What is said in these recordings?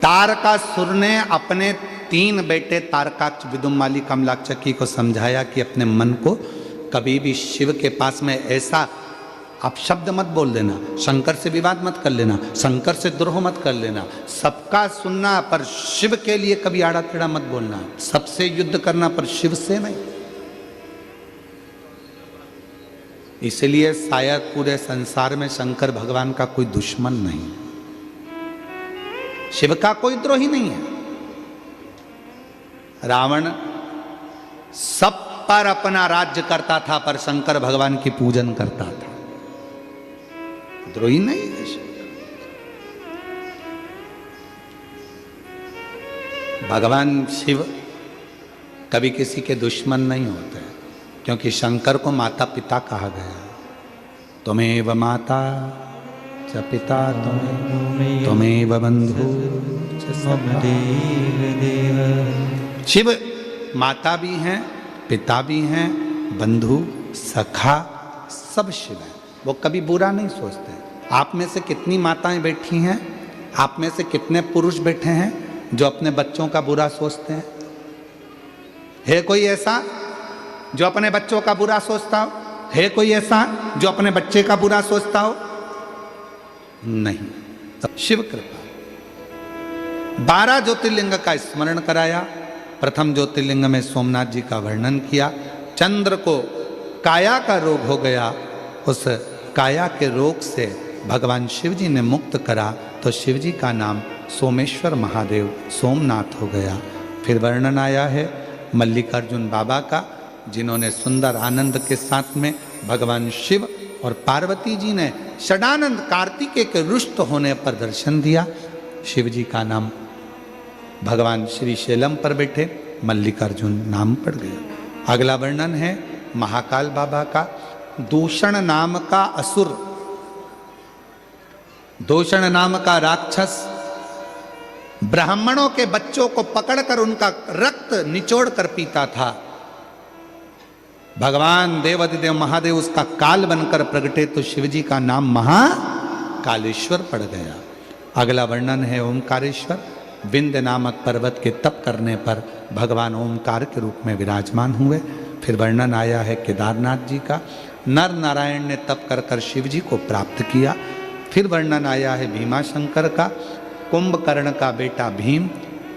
तारकासुर ने अपने 3 बेटे तारकाक्ष, विदुमाली, कमलाक्षकी को समझाया कि अपने मन को कभी भी शिव के पास में ऐसा अपशब्द मत बोल देना, शंकर से विवाद मत कर लेना, शंकर से द्रोह मत कर लेना, सबका सुनना पर शिव के लिए कभी आड़ा टेढ़ा मत बोलना, सबसे युद्ध करना पर शिव से नहीं। इसलिए शायद पूरे संसार में शंकर भगवान का कोई दुश्मन नहीं, शिव का कोई द्रोही नहीं है। रावण सब पर अपना राज्य करता था पर शंकर भगवान की पूजन करता था, द्रोही नहीं है शिव। भगवान शिव कभी किसी के दुश्मन नहीं होते, क्योंकि शंकर को माता पिता कहा गया। त्वमेव माता च पिता त्वमेव बंधु च सखा। शिव माता भी हैं, पिता भी हैं, बंधु सखा सब शिव है। वो कभी बुरा नहीं सोचते। आप में से कितनी माताएं बैठी हैं, आप में से कितने पुरुष बैठे हैं जो अपने बच्चों का बुरा सोचते हैं? है कोई ऐसा जो अपने बच्चों का बुरा सोचता हो? है कोई ऐसा जो अपने बच्चे का बुरा सोचता हो? नहीं। शिव कृपा। 12 ज्योतिर्लिंग का स्मरण कराया। प्रथम ज्योतिर्लिंग में सोमनाथ जी का वर्णन किया। चंद्र को काया का रोग हो गया, उस काया के रोग से भगवान शिव जी ने मुक्त करा, तो शिव जी का नाम सोमेश्वर महादेव सोमनाथ हो गया। फिर वर्णन आया है मल्लिकार्जुन बाबा का, जिन्होंने सुंदर आनंद के साथ में भगवान शिव और पार्वती जी ने षडानंद कार्तिकेय के रुष्ट होने पर दर्शन दिया। शिव जी का नाम भगवान श्री शैलम पर बैठे मल्लिकार्जुन नाम पड़ गया। अगला वर्णन है महाकाल बाबा का। दूषण नाम का असुर, दूषण नाम का राक्षस ब्राह्मणों के बच्चों को पकड़कर उनका रक्त निचोड़ कर पीता था। भगवान देवाधिदेव महादेव उसका काल बनकर प्रगटे, तो शिवजी का नाम महाकालेश्वर पड़ गया। अगला वर्णन है ओमकारेश्वर। विंध्य नामक पर्वत के तप करने पर भगवान ओमकार के रूप में विराजमान हुए। फिर वर्णन आया है केदारनाथ जी का। नर नारायण ने तप कर कर शिव जी को प्राप्त किया। फिर वर्णन आया है भीमाशंकर का। कुंभकर्ण का बेटा भीम,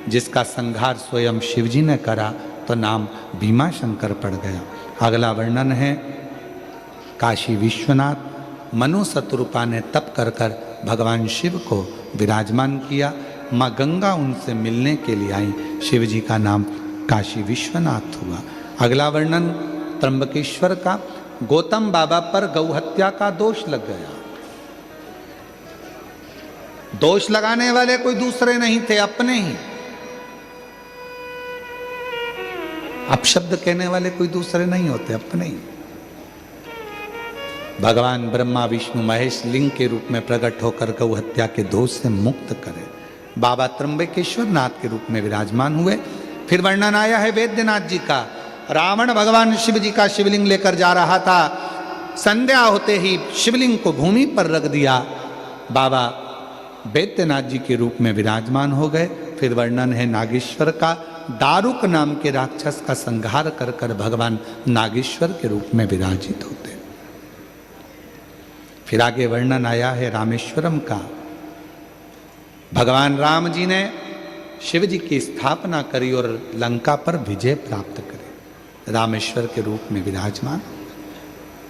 जिसका संहार स्वयं शिव जी ने करा, तो नाम भीमाशंकर पड़ गया। अगला वर्णन है काशी विश्वनाथ। मनु शतरूपा ने तप कर कर भगवान शिव को विराजमान किया। माँ गंगा उनसे मिलने के लिए आई, शिव जी का नाम काशी विश्वनाथ हुआ। अगला वर्णन त्र्यंबकेश्वर का। गौतम बाबा पर गौहत्या का दोष लग गया। दोष लगाने वाले कोई दूसरे नहीं थे, अपने ही। अपशब्द कहने वाले कोई दूसरे नहीं होते, अपने ही। भगवान ब्रह्मा विष्णु महेश लिंग के रूप में प्रकट होकर गौ हत्या के दोष से मुक्त करे। बाबा त्र्यंबकेश्वर नाथ के रूप में विराजमान हुए। फिर वर्णन आया है वैद्यनाथ जी का। रावण भगवान शिव जी का शिवलिंग लेकर जा रहा था, संध्या होते ही शिवलिंग को भूमि पर रख दिया। बाबा वैद्यनाथ जी के रूप में विराजमान हो गए। फिर वर्णन है नागेश्वर का। दारुक नाम के राक्षस का संहार कर कर भगवान नागेश्वर के रूप में विराजित होते। फिर आगे वर्णन आया है रामेश्वरम का। भगवान राम जी ने शिव जी की स्थापना करी और लंका पर विजय प्राप्त करी, रामेश्वर के रूप में विराजमान।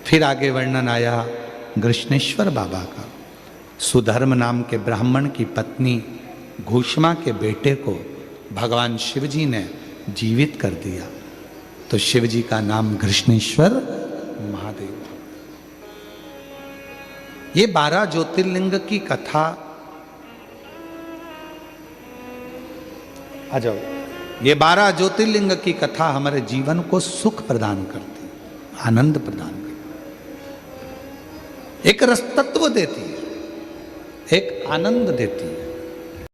फिर आगे वर्णन आया कृष्णेश्वर बाबा का। सुधर्म नाम के ब्राह्मण की पत्नी घूष्मा के बेटे को भगवान शिव जी ने जीवित कर दिया, तो शिव जी का नाम कृष्णेश्वर महादेव। ये 12 ज्योतिर्लिंग की कथा। आ जाओ। ये 12 ज्योतिर्लिंग की कथा हमारे जीवन को सुख प्रदान करती, आनंद प्रदान करती, एक रसतत्व देती है, एक आनंद देती है।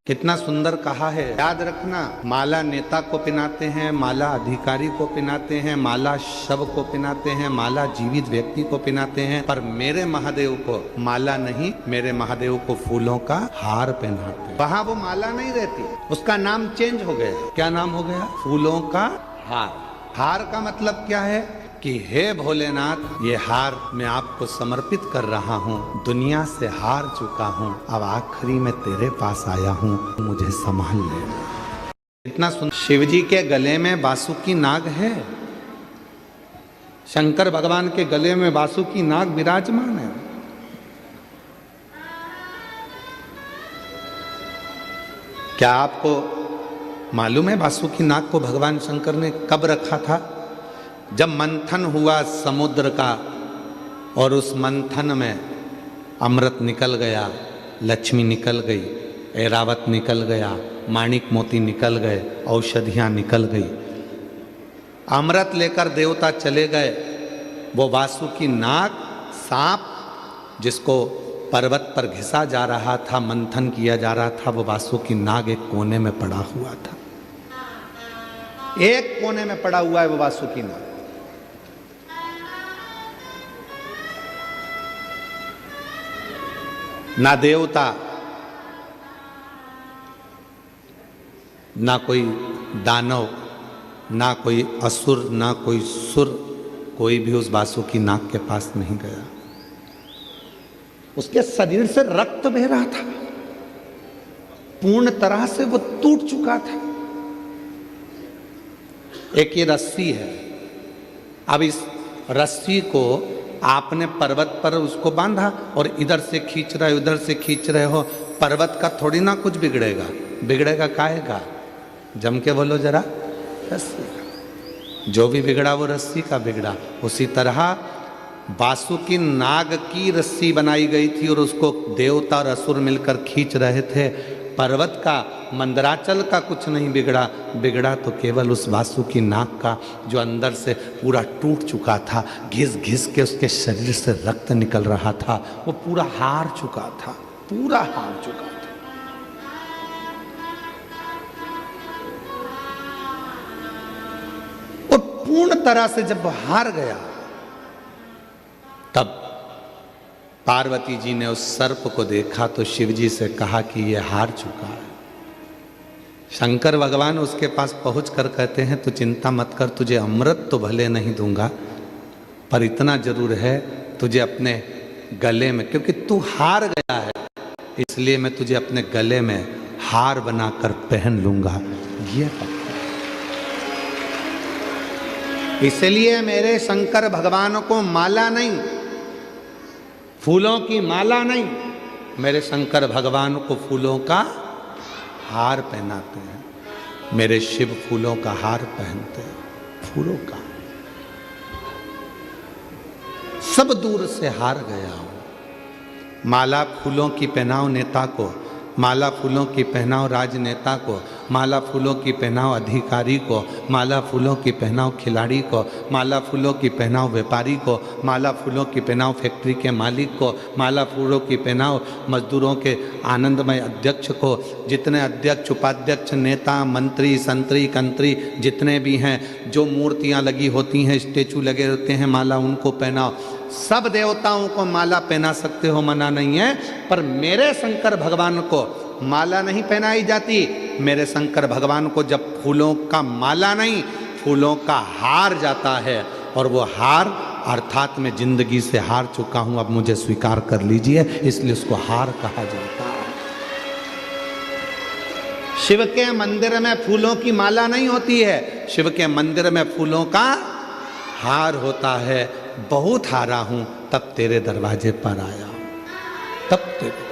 कितना सुंदर कहा है। याद रखना, माला नेता को पहनाते हैं, माला अधिकारी को पहनाते हैं, माला शव को पहनाते हैं, माला जीवित व्यक्ति को पहनाते हैं, पर मेरे महादेव को माला नहीं, मेरे महादेव को फूलों का हार पहनाते हैं। वहां वो माला नहीं रहती, उसका नाम चेंज हो गया। क्या नाम हो गया? फूलों का हार। हार का मतलब क्या है कि हे भोलेनाथ, ये हार मैं आपको समर्पित कर रहा हूँ, दुनिया से हार चुका हूँ, अब आखिरी में तेरे पास आया हूँ, मुझे संभाल ले। इतना सुन, शिव जी के गले में बासुकी नाग है, शंकर भगवान के गले में बासुकी नाग विराजमान है। क्या आपको मालूम है बासुकी नाग को भगवान शंकर ने कब रखा था? जब मंथन हुआ समुद्र का और उस मंथन में अमृत निकल गया, लक्ष्मी निकल गई, ऐरावत निकल गया, माणिक मोती निकल गए, औषधियाँ निकल गई, अमृत लेकर देवता चले गए। वो वासुकी नाग सांप जिसको पर्वत पर घिसा जा रहा था, मंथन किया जा रहा था, वो वासुकी नाग एक कोने में पड़ा हुआ था। एक कोने में पड़ा हुआ है वो वासुकी नाग। ना देवता, ना कोई दानव, ना कोई असुर, ना कोई सुर, कोई भी उस बासुकी नाग के पास नहीं गया। उसके शरीर से रक्त बह रहा था, पूर्ण तरह से वो टूट चुका था। एक ये रस्सी है, अब इस रस्सी को आपने पर्वत पर उसको बांधा और इधर से खींच रहे हो, उधर से खींच रहे हो, पर्वत का थोड़ी ना कुछ बिगड़ेगा। बिगड़ेगा काहे का? जम के बोलो जरा, रस्सी का। जो भी बिगड़ा वो रस्सी का बिगड़ा। उसी तरह बासुकी नाग की रस्सी बनाई गई थी और उसको देवता और असुर मिलकर खींच रहे थे। पर्वत का, मंदराचल का कुछ नहीं बिगड़ा, बिगड़ा तो केवल उस वासुकी नाग का, जो अंदर से पूरा टूट चुका था, घिस घिस के उसके शरीर से रक्त निकल रहा था, वो पूरा हार चुका था, पूरा हार चुका था। और पूर्ण तरह से जब वो हार गया, तब पार्वती जी ने उस सर्प को देखा तो शिव जी से कहा कि ये हार चुका है। शंकर भगवान उसके पास पहुंच कर कहते हैं, तू चिंता मत कर, तुझे अमृत तो भले नहीं दूंगा, पर इतना जरूर है, तुझे अपने गले में, क्योंकि तू हार गया है इसलिए मैं तुझे अपने गले में हार बनाकर पहन लूंगा। ये पक्का। इसलिए मेरे शंकर भगवान को माला नहीं, फूलों की माला नहीं, मेरे शंकर भगवान को फूलों का हार पहनाते हैं। मेरे शिव फूलों का हार पहनते हैं, फूलों का। सब दूर से हार गया हूं। माला फूलों की पहनाओ नेता को, माला फूलों की पहनाओ राजनेता को, माला फूलों की पहनाओ अधिकारी को, माला फूलों की पहनाओ खिलाड़ी को, माला फूलों की पहनाओ व्यापारी को, माला फूलों की पहनाओ फैक्ट्री के मालिक को, माला फूलों की पहनाओ मजदूरों के आनंदमय अध्यक्ष को, जितने अध्यक्ष उपाध्यक्ष नेता मंत्री संतरी कंत्री जितने भी हैं, जो मूर्तियां लगी होती हैं, स्टेचू लगे होते हैं, माला उनको पहनाओ। सब देवताओं को माला पहना सकते हो, मना नहीं है, पर मेरे शंकर भगवान को माला नहीं पहनाई जाती। मेरे शंकर भगवान को जब फूलों का माला नहीं, फूलों का हार जाता है, और वो हार अर्थात मैं जिंदगी से हार चुका हूं, अब मुझे स्वीकार कर लीजिए, इसलिए उसको हार कहा जाता है। शिव के मंदिर में फूलों की माला नहीं होती है, शिव के मंदिर में फूलों का हार होता है। बहुत हारा हूं तब तेरे दरवाजे पर आया हूं, तब तेरे।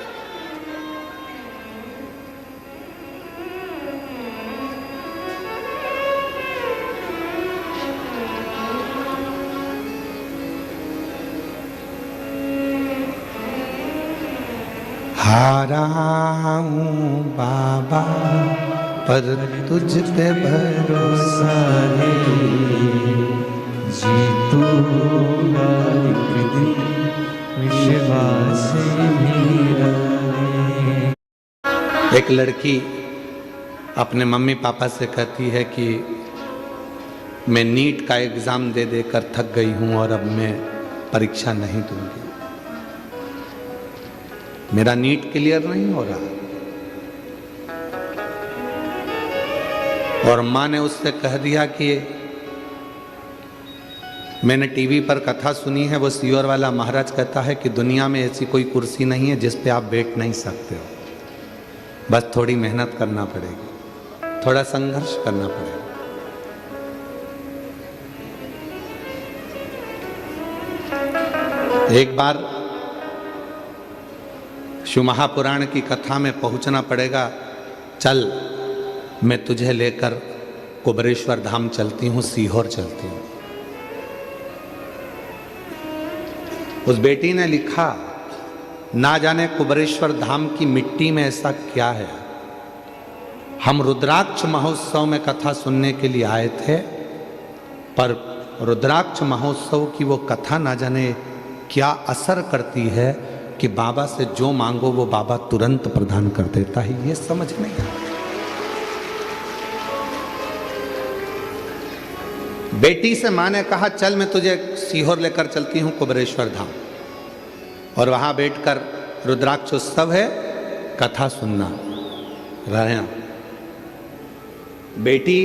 हारा हूं बाबा पर तुझ पे भरोसा नहीं, जीतूंगा एक दिन विश्वास मेरा। एक लड़की अपने मम्मी पापा से कहती है कि मैं नीट का एग्ज़ाम दे देकर थक गई हूँ और अब मैं परीक्षा नहीं दूंगी, मेरा नीट क्लियर नहीं हो रहा। और माँ ने उससे कह दिया कि मैंने टीवी पर कथा सुनी है, वो सीहोर वाला महाराज कहता है कि दुनिया में ऐसी कोई कुर्सी नहीं है जिस पे आप बैठ नहीं सकते हो, बस थोड़ी मेहनत करना पड़ेगी, थोड़ा संघर्ष करना पड़ेगा। एक बार शिव महापुराण की कथा में पहुंचना पड़ेगा। चल मैं तुझे लेकर कुबरेश्वर धाम चलती हूँ, सीहोर चलती हूँ। उस बेटी ने लिखा, ना जाने कुबरेश्वर धाम की मिट्टी में ऐसा क्या है। हम रुद्राक्ष महोत्सव में कथा सुनने के लिए आए थे, पर रुद्राक्ष महोत्सव की वो कथा ना जाने क्या असर करती है कि बाबा से जो मांगो वो बाबा तुरंत प्रदान कर देता है। ये समझ नहीं आता। बेटी से माँ ने कहा, चल मैं तुझे सीहोर लेकर चलती हूँ कुबरेश्वर धाम, और वहाँ बैठकर रुद्राक्ष उत्सव है, कथा सुनना रहना। बेटी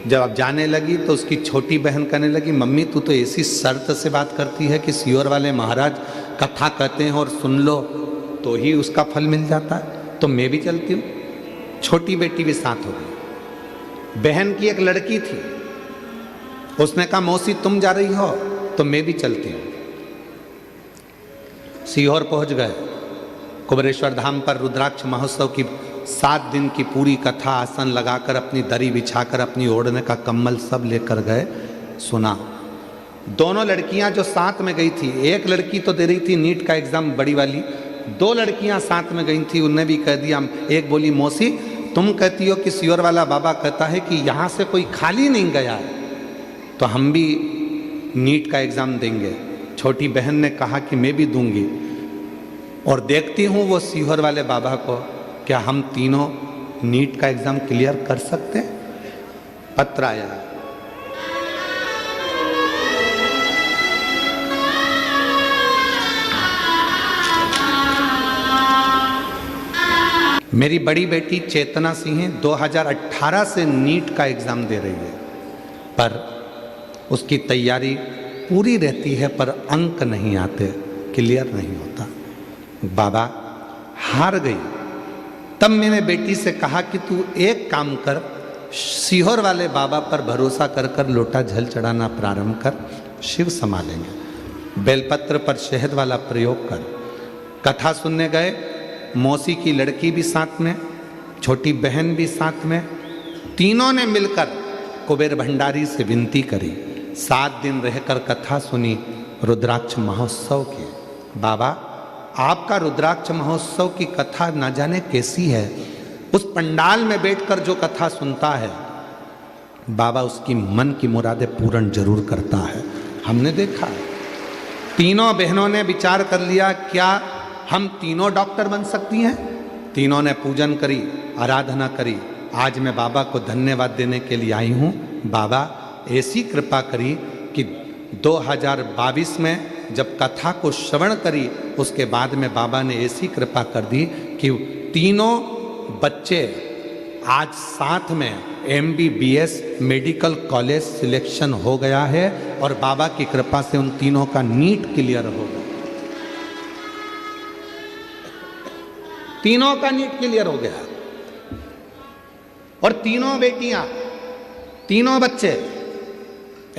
जब जाने लगी तो उसकी छोटी बहन कहने लगी, मम्मी तू तो ऐसी शर्त से बात करती है कि सीहोर वाले महाराज कथा कहते हैं और सुन लो तो ही उसका फल मिल जाता है, तो मैं भी चलती हूँ। छोटी बेटी भी साथ हो गई। बहन की एक लड़की थी, उसने कहा मौसी तुम जा रही हो तो मैं भी चलती हूँ। सीहोर पहुंच गए। कुबरेश्वर धाम पर रुद्राक्ष महोत्सव की 7 दिन की पूरी कथा आसन लगाकर, अपनी दरी बिछाकर, अपनी ओढ़ने का कम्बल सब लेकर गए। सुना। दोनों लड़कियां जो साथ में गई थी, एक लड़की तो दे रही थी नीट का एग्जाम बड़ी वाली, 2 लड़कियां साथ में गई थी। उनने भी कह दिया, एक बोली मौसी तुम कहती हो कि सीहोर वाला बाबा कहता है कि यहाँ से कोई खाली नहीं गया है, तो हम भी नीट का एग्ज़ाम देंगे। छोटी बहन ने कहा कि मैं भी दूंगी, और देखती हूँ वो सीहोर वाले बाबा को, क्या हम तीनों नीट का एग्ज़ाम क्लियर कर सकते हैं। पत्र आया। मेरी बड़ी बेटी चेतना सिंह 2018 से नीट का एग्ज़ाम दे रही है, पर उसकी तैयारी पूरी रहती है, पर अंक नहीं आते, क्लियर नहीं होता। बाबा हार गई। तब मैंने बेटी से कहा कि तू एक काम कर, सीहोर वाले बाबा पर भरोसा कर कर लोटा जल चढ़ाना प्रारंभ कर, शिव संभालेंगे। बेलपत्र पर शहद वाला प्रयोग कर। कथा सुनने गए, मौसी की लड़की भी साथ में, छोटी बहन भी साथ में, तीनों ने मिलकर कुबेर भंडारी से विनती करी। 7 दिन रहकर कथा सुनी रुद्राक्ष महोत्सव की। बाबा आपका रुद्राक्ष महोत्सव की कथा न जाने कैसी है। उस पंडाल में बैठकर जो कथा सुनता है, बाबा उसकी मन की मुरादें पूर्ण जरूर करता है। हमने देखा है। तीनों बहनों ने विचार कर लिया, क्या हम तीनों डॉक्टर बन सकती हैं। तीनों ने पूजन करी, आराधना करी। आज मैं बाबा को धन्यवाद देने के लिए आई हूँ। बाबा ऐसी कृपा करी कि 2022 में जब कथा को श्रवण करी, उसके बाद में बाबा ने ऐसी कृपा कर दी कि तीनों बच्चे आज साथ में MBBS मेडिकल कॉलेज सिलेक्शन हो गया है, और बाबा की कृपा से उन तीनों का नीट क्लियर हो गया। तीनों का नीट क्लियर हो गया, और तीनों बेटियां, तीनों बच्चे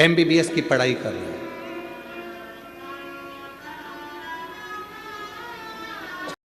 MBBS की पढ़ाई कर रहे हैं।